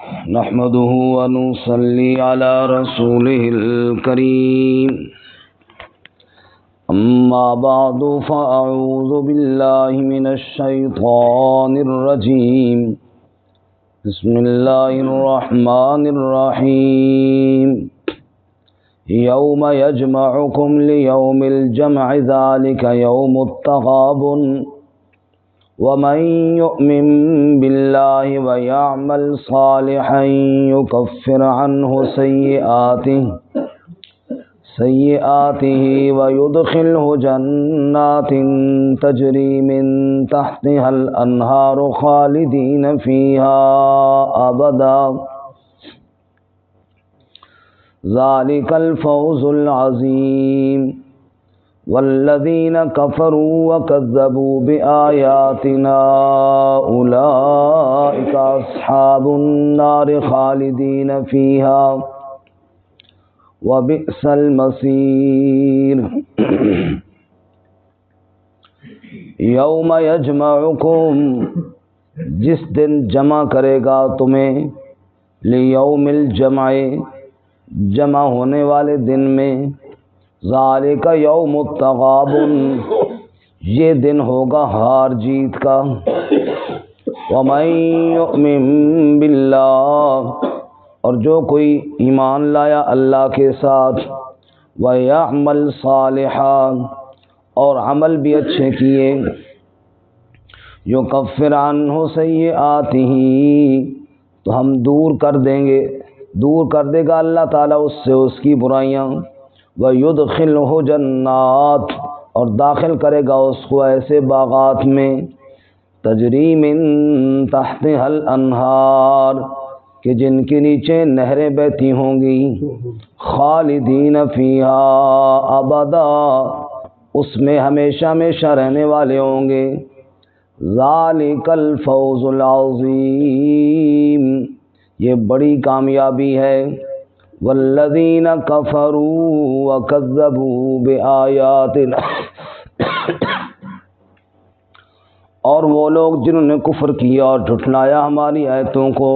نحمده ونصلي على رسوله الكريم أما بعد فأعوذ بالله من الشيطان الرجيم بسم الله الرحمن الرحيم يوم يجمعكم ليوم الجمع ذلك يوم التغابن ومن يؤمن بالله ويعمل صالحا يكفر عنه سيئاته ويدخله جنات تجري من تحتها الأنهار خالدين فيها أبدا ذلك الفوز العظيم والذين كفروا وكذبوا بآياتنا أولئك أصحاب النار خالدين فيها وبئس المصير یوم یجمعکم، جس دن جمع کرے گا تمہیں، لیوم الجمع، جمع ہونے والے دن میں، ذالک یوم التغابن، یہ دن ہوگا ہار جیت کا، ومن یؤمن باللہ، اور جو کوئی ایمان لایا اللہ کے ساتھ، وَيَعْمَلْ صَالِحًا، اور عمل بھی اچھے کیے، يُكَفِّرْ عَنْهُ سَيِّئَاتِهِ، تو ہم دور کر دے گا اللہ تعالیٰ اس سے اس کی برائیاں، وَيُدْخِلْهُ جَنَّاتٍ، اور داخل کرے گا اس کو ایسے باغات میں، تجری من تحتها الانہار، کہ جن کے نیچے نہریں بہتی ہوں گی، خالدین فیہا ابدا، اس میں ہمیشہ ہمیشہ رہنے والے ہوں گے، ذالک الفوز العظیم، یہ بڑی کامیابی ہے، والذین کفروا وکذبوا بآیاتنا، اور وہ لوگ جنہوں نے کفر کیا اور جھٹلایا ہماری آیتوں کو،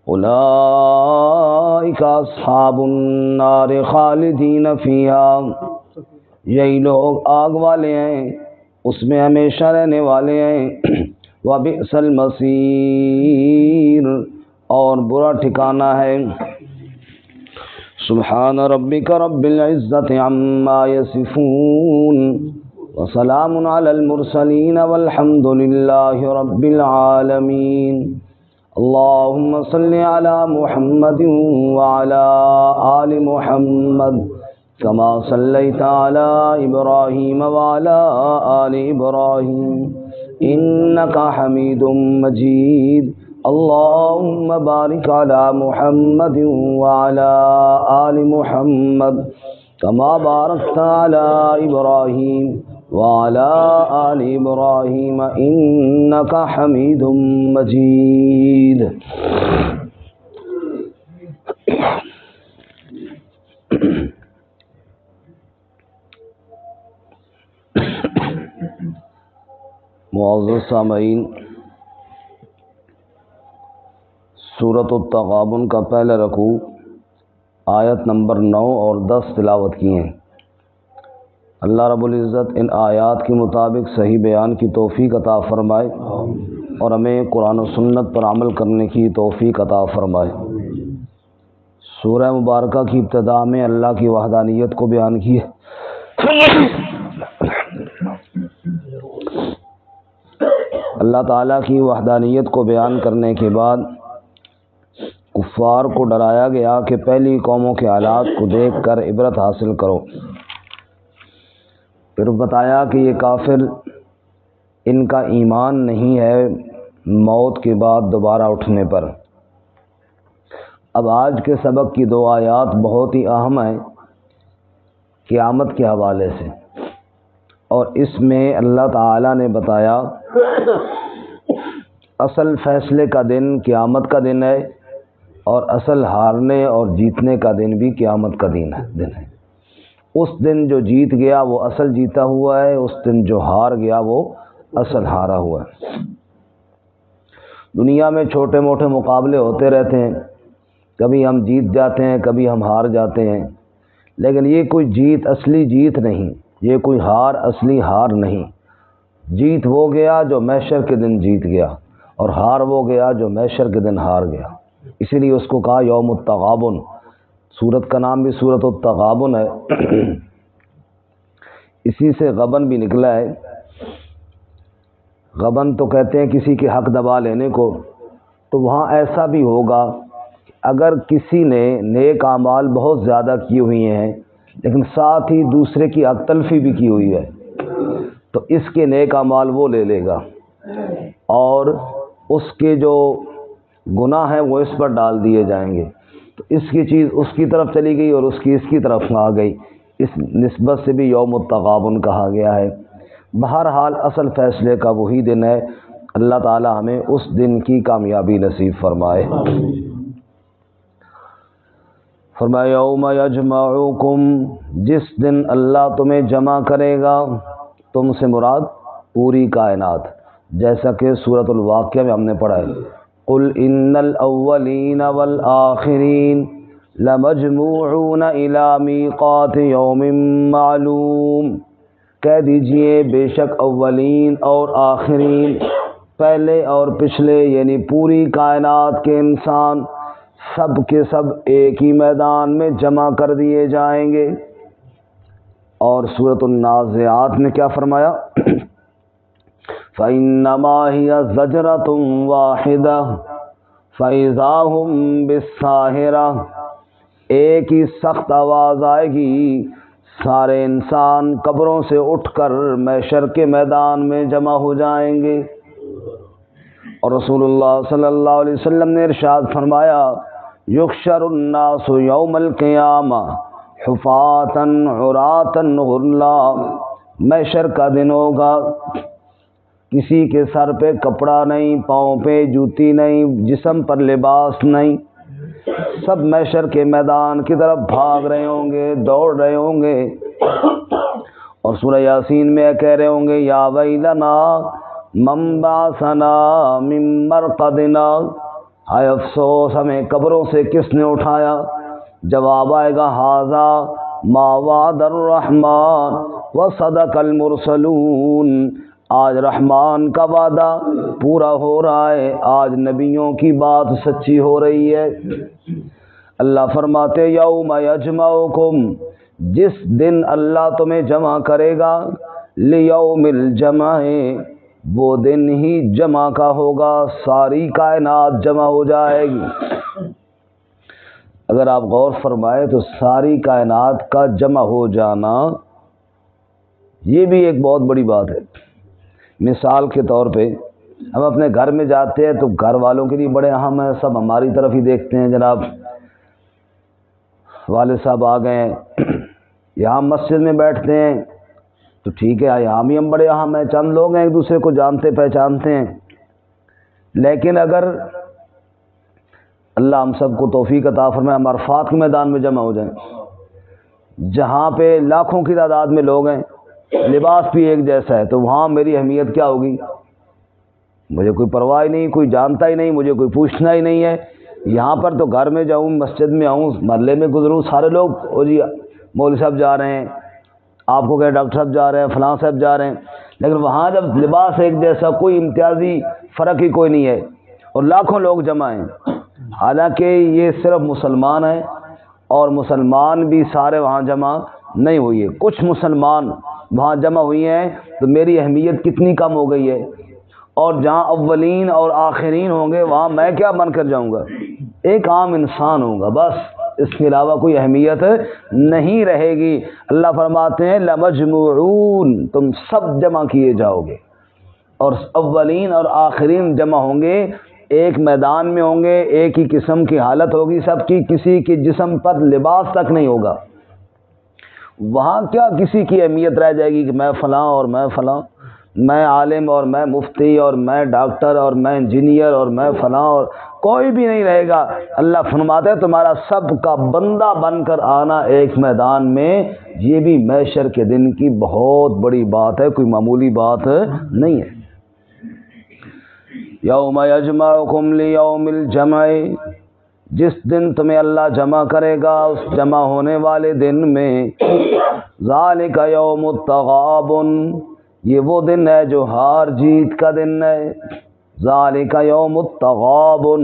اولئک اصحاب النار خالدین فیہا، یہی لوگ آگ والے ہیں، اس میں ہمیشہ رہنے والے ہیں، وبئس المصیر، اور برا ٹھکانہ ہے۔ سبحان ربک رب العزت عما یصفون وسلام علی المرسلین والحمد للہ رب العالمین۔ اللہم صل علی محمد وعلی آل محمد کما صلیت علی ابراہیم وعلی آل ابراہیم انک حمید مجید۔ اللہم بارک علی محمد وعلی آل محمد کما بارکت علی ابراہیم وعلی آل ابراہیم انک حمید مجید۔ معزز سامعین، سورۃ التغابن کا پہلا رکوع آیت نمبر 9 اور 10 تلاوت کی ہیں۔ اللہ رب العزت ان آیات کے مطابق صحیح بیان کی توفیق عطا فرمائے اور ہمیں قرآن و سنت پر عمل کرنے کی توفیق عطا فرمائے۔ سورہ مبارکہ کی ابتدا میں اللہ کی وحدانیت کو بیان کی ہے، اللہ تعالیٰ کی وحدانیت کو بیان کرنے کے بعد کفار کو ڈرایا گیا کہ پہلی قوموں کے حالات کو دیکھ کر عبرت حاصل کرو۔ پھر بتایا کہ یہ کافر، ان کا ایمان نہیں ہے موت کے بعد دوبارہ اٹھنے پر۔ اب آج کے سبق کی 2 آیات بہت ہی اہم ہیں قیامت کے حوالے سے، اور اس میں اللہ تعالیٰ نے بتایا اصل فیصلے کا دن قیامت کا دن ہے، اور اصل ہارنے اور جیتنے کا دن بھی قیامت کا دن ہے۔ اس دن جو جیت گیا وہ اصل جیتا ہوا ہے، اس دن جو ہار گیا وہ اصل ہارا ہوا ہے۔ دنیا میں چھوٹے موٹے مقابلے ہوتے رہتے ہیں، کبھی ہم جیت جاتے ہیں، کبھی ہم ہار جاتے ہیں، لیکن یہ کوئی جیت اصلی جیت نہیں، یہ کوئی ہار اصلی ہار نہیں۔ جیت وہ گیا جو محشر کے دن جیت گیا، اور ہار وہ گیا جو محشر کے دن ہار گیا۔ اسی لیے اس کو کہا یوم التغابن۔ سورت کا نام بھی سورت التغابن ہے، اسی سے غبن بھی نکلا ہے۔ غبن تو کہتے ہیں کسی کے حق دبا لینے کو، تو وہاں ایسا بھی ہوگا اگر کسی نے نیک اعمال بہت زیادہ کیے ہوئے ہیں لیکن ساتھ ہی دوسرے کی حق تلفی بھی کی ہوئی ہے، تو اس کے نیک اعمال وہ لے لے گا، اور اس کے جو گناہ ہیں وہ اس پر ڈال دیے جائیں گے۔ تو اس کی چیز اس کی طرف چلی گئی اور اس کی طرف آ گئی، اس نسبت سے بھی یوم التغابن کہا گیا ہے۔ بہرحال اصل فیصلے کا وہی دن ہے، اللہ تعالی ہمیں اس دن کی کامیابی نصیب فرمائے۔ فرمایا یوم یجمعکم، جس دن اللہ تمہیں جمع کرے گا، تم سے مراد پوری کائنات، جیسا کہ سورۃ الواقعہ میں ہم نے پڑھا ہے، قل ان الاولین والآخرین لمجموعون الی میقات یوم معلوم، کہہ دیجئے بے شک اولین اور آخرین، پہلے اور پچھلے، یعنی پوری کائنات کے انسان سب کے سب ایک ہی میدان میں جمع کر دیے جائیں گے۔ اور سورۃ النازعات میں کیا فرمایا؟ فَإِنَّمَا هِيَ زَجْرَةٌ وَاحِدَةٌ فَإِذَا هُمْ بِالسَّاهِرَةِ، ایک ہی سخت آواز آئے گی، سارے انسان قبروں سے اٹھ کر محشر کے میدان میں جمع ہو جائیں گے۔ اور رسول اللہ صلی اللہ علیہ وسلم نے ارشاد فرمایا، یحشر الناس یوم القیامہ حفاۃ عراۃ غرلا، محشر کا دن ہوگا، کسی کے سر پہ کپڑا نہیں، پاؤں پہ جوتی نہیں، جسم پر لباس نہیں، سب محشر کے میدان کی طرف بھاگ رہے ہوں گے، دوڑ رہے ہوں گے، اور سورہ یاسین میں کہہ رہے ہوں گے یا ویلنا من بعثنا من مرقدنا، ہائے افسوس ہمیں قبروں سے کس نے اٹھایا؟ جواب آئے گا ھذا ما وعد الرحمن وصدق المرسلون، آج رحمان کا وعدہ پورا ہو رہا ہے، آج نبیوں کی بات سچی ہو رہی ہے۔ اللہ فرماتے یوم یجمعکم، جس دن اللہ تمہیں جمع کرے گا، لیوم الجمع، وہ دن ہی جمع کا ہوگا، ساری کائنات جمع ہو جائے گی۔ اگر آپ غور فرمائے تو ساری کائنات کا جمع ہو جانا یہ بھی ایک بہت بڑی بات ہے۔ مثال کے طور پہ ہم اپنے گھر میں جاتے ہیں تو گھر والوں کے لیے بڑے اہم ہیں، سب ہماری طرف ہی دیکھتے ہیں، جناب والد صاحب آ گئے ہیں، یہاں مسجد میں بیٹھتے ہیں تو ٹھیک ہے، یہاں بھی ہم بڑے اہم ہیں، چند لوگ ہیں ایک دوسرے کو جانتے پہچانتے ہیں، لیکن اگر اللہ ہم سب کو توفیق عطا فرمائے ہم عرفات کے میدان میں جمع ہو جائیں، جہاں پہ لاکھوں کی تعداد میں لوگ ہیں، لباس بھی ایک جیسا ہے، تو وہاں میری اہمیت کیا ہوگی؟ مجھے کوئی پرواہ ہی نہیں، کوئی جانتا ہی نہیں، مجھے کوئی پوچھنا ہی نہیں ہے۔ یہاں پر تو گھر میں جاؤں، مسجد میں آؤں، محلے میں گزروں، سارے لوگ او جی مولوی صاحب جا رہے ہیں، آپ کو کہ ڈاکٹر صاحب جا رہے ہیں، فلاں صاحب جا رہے ہیں، لیکن وہاں جب لباس ایک جیسا، کوئی امتیازی فرق ہی کوئی نہیں ہے، اور لاکھوں لوگ جمع ہیں، حالانکہ یہ صرف مسلمان ہیں، اور مسلمان بھی سارے وہاں جمع نہیں ہوئی ہے، کچھ مسلمان وہاں جمع ہوئی ہیں، تو میری اہمیت کتنی کم ہو گئی ہے، اور جہاں اولین اور آخرین ہوں گے وہاں میں کیا بن کر جاؤں گا؟ ایک عام انسان ہوں گا، بس اس کے علاوہ کوئی اہمیت نہیں رہے گی۔ اللہ فرماتے ہیں لمجموعون، تم سب جمع کیے جاؤ گے، اور اولین اور آخرین جمع ہوں گے، ایک میدان میں ہوں گے، ایک ہی قسم کی حالت ہوگی سب کی، کسی کے جسم پر لباس تک نہیں ہوگا۔ وہاں کیا کسی کی اہمیت رہ جائے گی کہ میں فلاں اور میں فلاں، میں عالم اور میں مفتی اور میں ڈاکٹر اور میں انجینئر اور میں فلاں، اور کوئی بھی نہیں رہے گا۔ اللہ فرماتا ہے تمہارا سب کا بندہ بن کر آنا ایک میدان میں، یہ بھی محشر کے دن کی بہت بڑی بات ہے، کوئی معمولی بات نہیں ہے۔ یوم یجمعکم لیوم الجمع، جس دن تمہیں اللہ جمع کرے گا اس جمع ہونے والے دن میں، ذالک یوم التغابن، یہ وہ دن ہے جو ہار جیت کا دن ہے، ذالک یوم التغابن،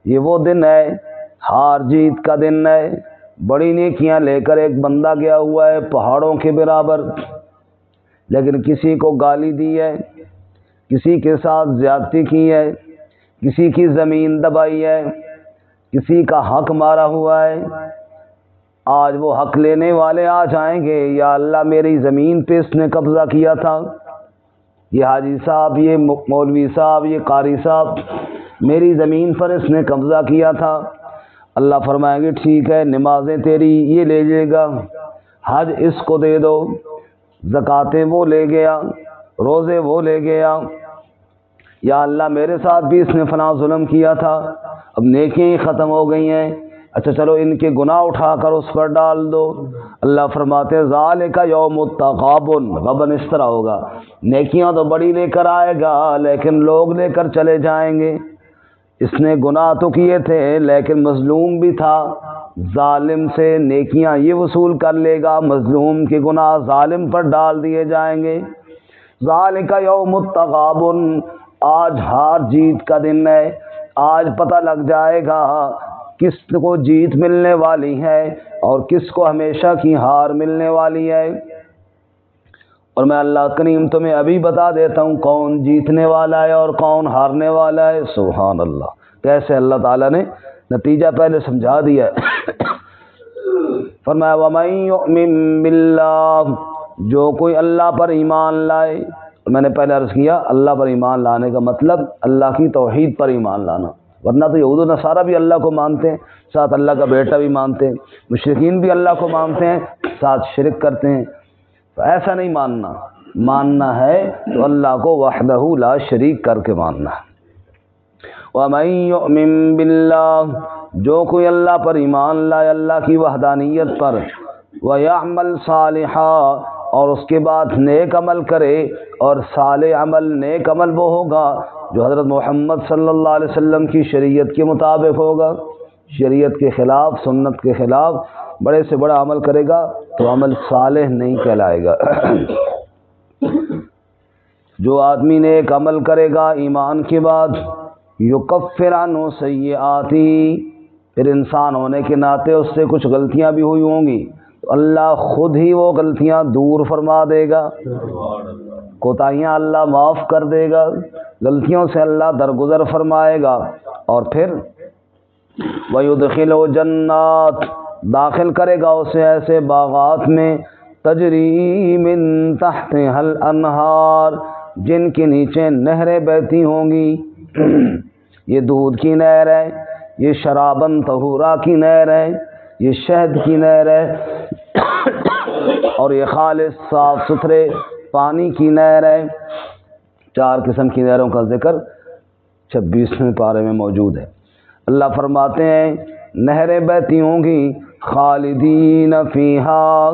یہ وہ دن ہے ہار جیت کا دن ہے۔ بڑی نیکیاں لے کر ایک بندہ گیا ہوا ہے پہاڑوں کے برابر، لیکن کسی کو گالی دی ہے، کسی کے ساتھ زیادتی کی ہے، کسی کی زمین دبائی ہے، کسی کا حق مارا ہوا ہے۔ آج وہ حق لینے والے آ جائیں گے، یا اللہ میری زمین پہ اس نے قبضہ کیا تھا، یہ حاجی صاحب، یہ مولوی صاحب، یہ قاری صاحب، میری زمین پر اس نے قبضہ کیا تھا۔ اللہ فرمائیں گے ٹھیک ہے، نمازیں تیری یہ لے لے گا، حج اس کو دے دو، زکاتیں وہ لے گیا، روزے وہ لے گیا، یا اللہ میرے ساتھ بھی اس نے فلاں ظلم کیا تھا، اب نیکیاں ہی ختم ہو گئی ہیں، اچھا چلو ان کے گناہ اٹھا کر اس پر ڈال دو۔ اللہ فرماتے ہیں ذالک یوم التغابن، غبن اس طرح ہوگا، نیکیاں تو بڑی لے کر آئے گا لیکن لوگ لے کر چلے جائیں گے۔ اس نے گناہ تو کیے تھے لیکن مظلوم بھی تھا، ظالم سے نیکیاں یہ وصول کر لے گا، مظلوم کے گناہ ظالم پر ڈال دیے جائیں گے۔ ذالک یوم التغابن، آج ہار جیت کا دن ہے، آج پتہ لگ جائے گا کس کو جیت ملنے والی ہے اور کس کو ہمیشہ کی ہار ملنے والی ہے۔ اور میں اللہ کریم تمہیں ابھی بتا دیتا ہوں کون جیتنے والا ہے اور کون ہارنے والا ہے۔ سبحان اللہ، کیسے اللہ تعالیٰ نے نتیجہ پہلے سمجھا دیا ہے۔ فرمایا وَمَن يُؤْمِن بِاللَّهِ، جو کوئی اللہ پر ایمان لائے، میں نے پہلے عرض کیا اللہ پر ایمان لانے کا مطلب اللہ کی توحید پر ایمان لانا، ورنہ تو یہود و نصارہ بھی اللہ کو مانتے ہیں، ساتھ اللہ کا بیٹا بھی مانتے ہیں، مشرکین بھی اللہ کو مانتے ہیں، ساتھ شرک کرتے ہیں۔ تو ایسا نہیں ماننا، ماننا ہے تو اللہ کو وحدہ لا شریک کر کے ماننا ہے۔ وَمَن يُؤْمِن بِاللَّهِ، جو کوئی اللہ پر ایمان لائے، اللہ کی وحدانیت پر، وَيَعْمَلْ صَالِحًا، اور اس کے بعد نیک عمل کرے، اور صالح عمل نیک عمل وہ ہوگا جو حضرت محمد صلی اللہ علیہ وسلم کی شریعت کے مطابق ہوگا۔ شریعت کے خلاف، سنت کے خلاف بڑے سے بڑا عمل کرے گا تو عمل صالح نہیں کہلائے گا۔ جو آدمی نیک عمل کرے گا ایمان کے بعد، یکفر عنہ سیئاتی، پھر انسان ہونے کے ناطے اس سے کچھ غلطیاں بھی ہوئی ہوں گی تو اللہ خود ہی وہ غلطیاں دور فرما دے گا، کوتاہیاں اللہ معاف کر دے گا، غلطیوں سے اللہ درگزر فرمائے گا، اور پھر وَيُدْخِلُ جَنَّاتٍ، داخل کرے گا اسے ایسے باغات میں، تجری من تحتها الانہار، جن کے نیچے نہریں بہتی ہوں گی۔ یہ دودھ کی نہر ہے، یہ شرابن طہورا کی نہر ہے، یہ شہد کی نہر ہے، اور یہ خالص صاف ستھرے پانی کی نہر ہے۔ 4 قسم کی نہروں کا ذکر 26ویں پارے میں موجود ہے۔ اللہ فرماتے ہیں نہریں بہتی ہوں گی، خالدین فیہا،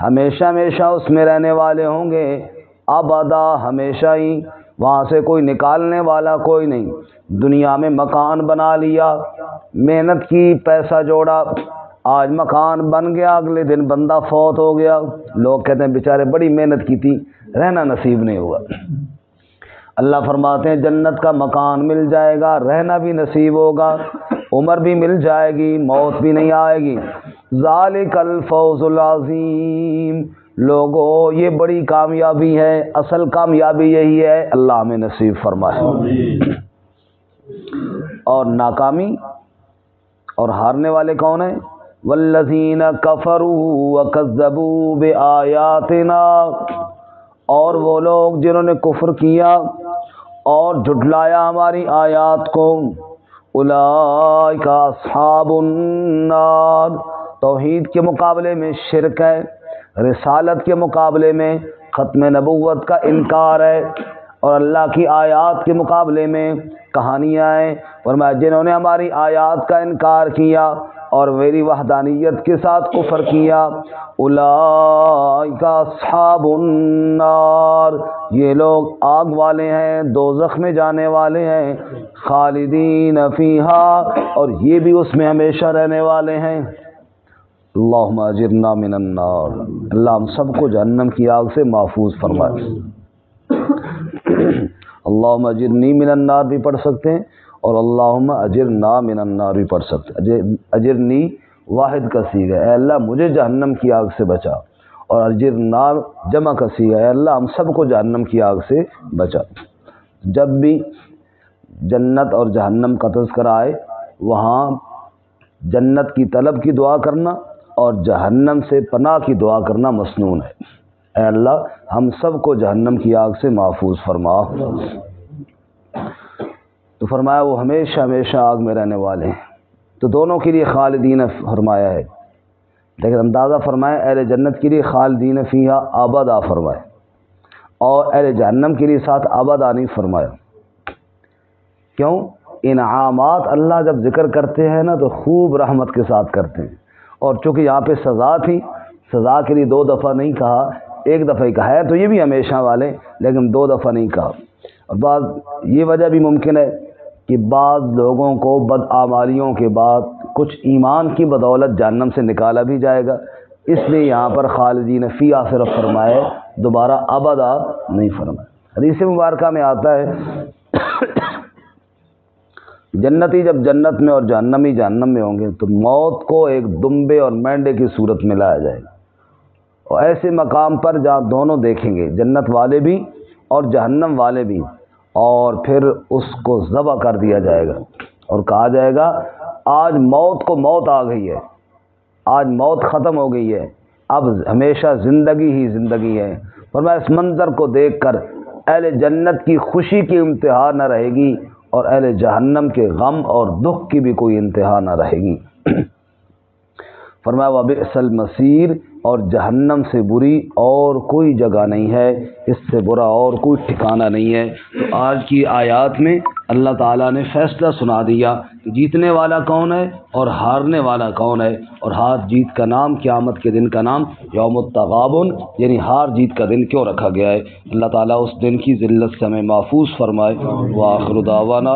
ہمیشہ ہمیشہ اس میں رہنے والے ہوں گے، ابدا، ہمیشہ ہی، وہاں سے کوئی نکالنے والا کوئی نہیں۔ دنیا میں مکان بنا لیا، محنت کی، پیسہ جوڑا، آج مکان بن گیا، اگلے دن بندہ فوت ہو گیا، لوگ کہتے ہیں بیچارے بڑی محنت کی تھی، رہنا نصیب نہیں ہوا۔ اللہ فرماتے ہیں جنت کا مکان مل جائے گا، رہنا بھی نصیب ہوگا، عمر بھی مل جائے گی، موت بھی نہیں آئے گی۔ ذالک الفوز العظیم، لوگو یہ بڑی کامیابی ہے، اصل کامیابی یہی ہے، اللہ ہمیں نصیب فرمائے۔ اور ناکامی اور ہارنے والے کون ہیں؟ والذین کفروا وکذبوا بآیاتنا، اور وہ لوگ جنہوں نے کفر کیا اور جھٹلایا ہماری آیات کو، اولئک اصحاب النار، توحید کے مقابلے میں شرک ہے، رسالت کے مقابلے میں ختم نبوت کا انکار ہے، اور اللہ کی آیات کے مقابلے میں کہانیاں ہیں۔ فرمایا جنہوں نے ہماری آیات کا انکار کیا، اور میری وحدانیت کے ساتھ کفر کیا، اولئک اصحاب النار، یہ لوگ آگ والے ہیں، دوزخ میں جانے والے ہیں، خالدین فیہا، اور یہ بھی اس میں ہمیشہ رہنے والے ہیں۔ اللہم اجرنا من النار، اللہ ہم سب کو جہنم کی آگ سے محفوظ فرمائے۔ اللہم اجرنی من النار بھی پڑھ سکتے ہیں اور اللہم اجرنا من النار بھی پڑھ سکتے ہیں۔ اجرنی واحد کا صیغہ ہے، اے اللہ مجھے جہنم کی آگ سے بچا، اور اجرنا جمع کا صیغہ ہے، اے اللہ ہم سب کو جہنم کی آگ سے بچا۔ جب بھی جنت اور جہنم کا تذکرہ آئے وہاں جنت کی طلب کی دعا کرنا اور جہنم سے پناہ کی دعا کرنا مسنون ہے۔ اے اللہ ہم سب کو جہنم کی آگ سے محفوظ فرما۔ تو فرمایا وہ ہمیشہ ہمیشہ آگ میں رہنے والے ہیں، تو دونوں کے لیے خالدین فرمایا ہے، لیکن اندازہ فرمایا اہل جنت کے لیے خالدین فیہا ابدا فرمایا، اور اہل جہنم کے لیے ساتھ ابدا نہیں فرمایا۔ کیوں؟ انعامات اللہ جب ذکر کرتے ہیں نا تو خوب رحمت کے ساتھ کرتے ہیں، اور چونکہ یہاں پہ سزا تھی، سزا کے لیے 2 دفعہ نہیں کہا، ایک دفعہ ہی کہا ہے، تو یہ بھی ہمیشہ والے، لیکن 2 دفعہ نہیں کہا۔ اور بعض یہ وجہ بھی ممکن ہے کہ بعض لوگوں کو بدعمالیوں کے بعد کچھ ایمان کی بدولت جہنم سے نکالا بھی جائے گا، اس لیے یہاں پر خالدین فیہا صرف فرمائے، دوبارہ ابدا نہیں فرمائے۔ حدیث مبارکہ میں آتا ہے جنتی جب جنت میں اور جہنمی جہنم میں ہوں گے تو موت کو ایک دمبے اور مینڈے کی صورت میں لایا جائے گا، اور ایسے مقام پر جہاں دونوں دیکھیں گے، جنت والے بھی اور جہنم والے بھی، اور پھر اس کو ذبح کر دیا جائے گا اور کہا جائے گا آج موت کو موت آ گئی ہے، آج موت ختم ہو گئی ہے، اب ہمیشہ زندگی ہی زندگی ہے۔ فرمایا اس منظر کو دیکھ کر اہل جنت کی خوشی کی انتہا نہ رہے گی، اور اہل جہنم کے غم اور دکھ کی بھی کوئی انتہا نہ رہے گی۔ فرمایا وَبِئْسَ الْمَصِيرُ، اور جہنم سے بری اور کوئی جگہ نہیں ہے، اس سے برا اور کوئی ٹھکانہ نہیں ہے۔ تو آج کی آیات میں اللہ تعالیٰ نے فیصلہ سنا دیا کہ جیتنے والا کون ہے اور ہارنے والا کون ہے، اور ہار جیت کا نام قیامت کے دن کا نام یوم التغابن، یعنی ہار جیت کا دن کیوں رکھا گیا ہے۔ اللہ تعالیٰ اس دن کی ذلت سے ہمیں محفوظ فرمائے۔ وآخر دعوانا